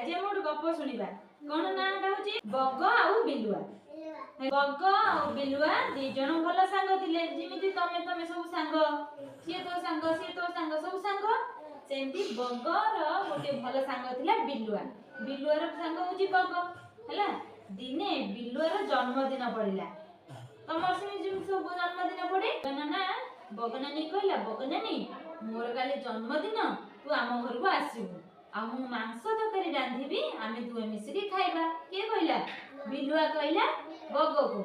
आज हम गोटे गप शुणा कौन नाटा हूँ बग आउ बिलुआ। बग आउ बिलुआ दी जन भल सांग थिले जिमिति तमे तमे सब सांग सी तो सांग सब सांग सेमती बगर गोटे भल सांग थिला बिलुआ। बिलुआर सांग होची बग हैला। दिने बिलुआर जन्मदिन पड़िला तमर से सब जन्मदिन पड़े ना बगनानी कहला बगनानी मोर काली जन्मदिन तू आम घर को आसीबू आ मु मांस तरकारी रांधिबी आमे दुए मिसिकी खाइबा। के कहला बिलुआ कहला बग को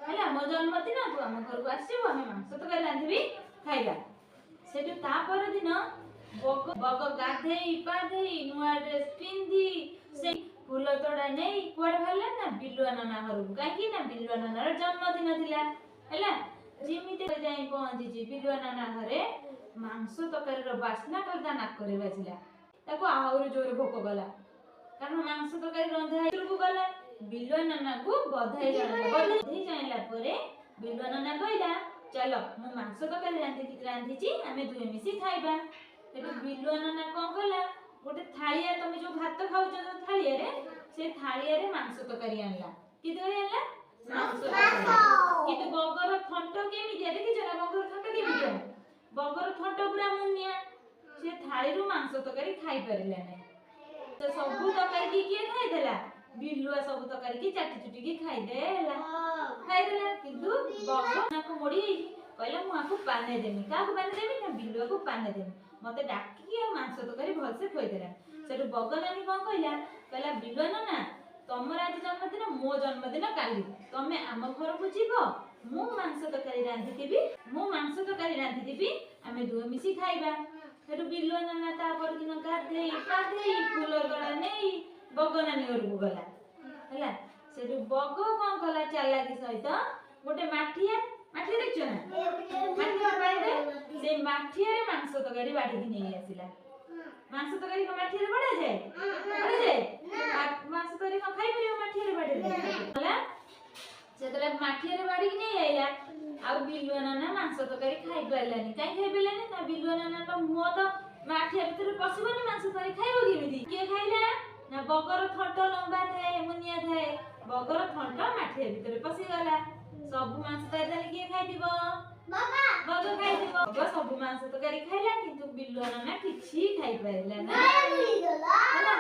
हैला मो जन्मदिन तू आम घर को आसीबू आमे मांस तरकारी रांधिबी खाइबा। सेटु ता पर दिन बग बग गाधेई पाधेई नुआ ड्रेस पिंधी से फूल तोड़ा नहीं कुआड़ भाला ना बिलुआ नाना घर को काकी ना बिलुआ नानार जन्मदिन थिला हैला। जिमिते जाई पहुंची बिलुआ नाना घरे मांस तरकारी रो बास्ना कलता नाक करे बाजिला ताको आहुरी जोर भोक गला कारण मांस तरकारी रंधा को गला। बिलुआ नाना को बधाई जाइला परे बिलुआ नाना कहला चलो मु मांस तरकारी रांधिची आमे दुए मिसी खाइबा। तेबे बिलुआ नाना कोन कला गोटे थाळिया तमे जो भात खाउछ जो थाळिया रे से थाळिया रे मांस तरकारी आनला कि तरकारी आनला मांस तरकारी। किंतु बगर थंट केमितिया देखि जरा बगर थंट केमितिया बगर थंट पूरा मुनिया से थाली रु मांस तरकारी खाई परिला नै। तो सब तरकारी की के खाई देला बिलुआ सब तरकारी की चाटी चुटी की खाई देला किंतु बगर ना को मोड़ी कहला मु आकु पाने देमी का को पाने देमी ना बिलुआ को पाने देमी मते डाकी आ मांस तरकारी भल से खोई देला। सेटु बगनानी कोन कहला बिलुआ ना तमर आज जन्मदिन मो जन्मदिन काली तमे आम घर को जीवो मु मांस तरकारी रांधि देबी आमे दुए मिसी खाइबा। सेटु बिलुआ नाना ता पर दिन गाधेई पाधेई फूल गड़ा नहीं बगनानी घर को गला हैला। सेटु बग कोन कला चालाकी सहित गोटे माठिया देखछो ना माठिया पाइले से माठिया रे मांस तरकारी बाडी की नहीं आसिला। मांस तरकारी को माठिया रे बडा जाए मांस तरकारी को खाइ परियो माठिया रे बाडी होला सेतले माठिया रे बाडी की नहीं आइला। आ बिलुआ नाना मांस तरकारी खाइ पाइलानी काई खाइ पाइलानी ना बिलुआ नाना तो मुह तो माठिया भीतर पसिबनी मांस तरकारी खाइबो केमिति के खाइला ना बगर थंट लंबा थाए मुनिया थाए बगर थंट माठिया भीतर पसि गला सब मांस तरकारी के खाइ दिबो बग खाइ दिबो बग सब मांस तरकारी खाइला किंतु बिलुआ नाना किछि खाइ पाइला ना हैला।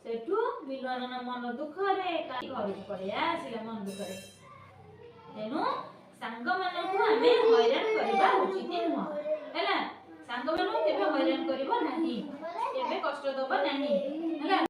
सेठु बिलुआ नाना मन दुख रे काई घर को पड़े आसिला मन दुख रे। तेनु सांग मानकु आमे हैरान करबा उचित नुह हैला। सांग मानकु केबे हैरान करबो नाही केबे कष्ट दबो नाही हैला।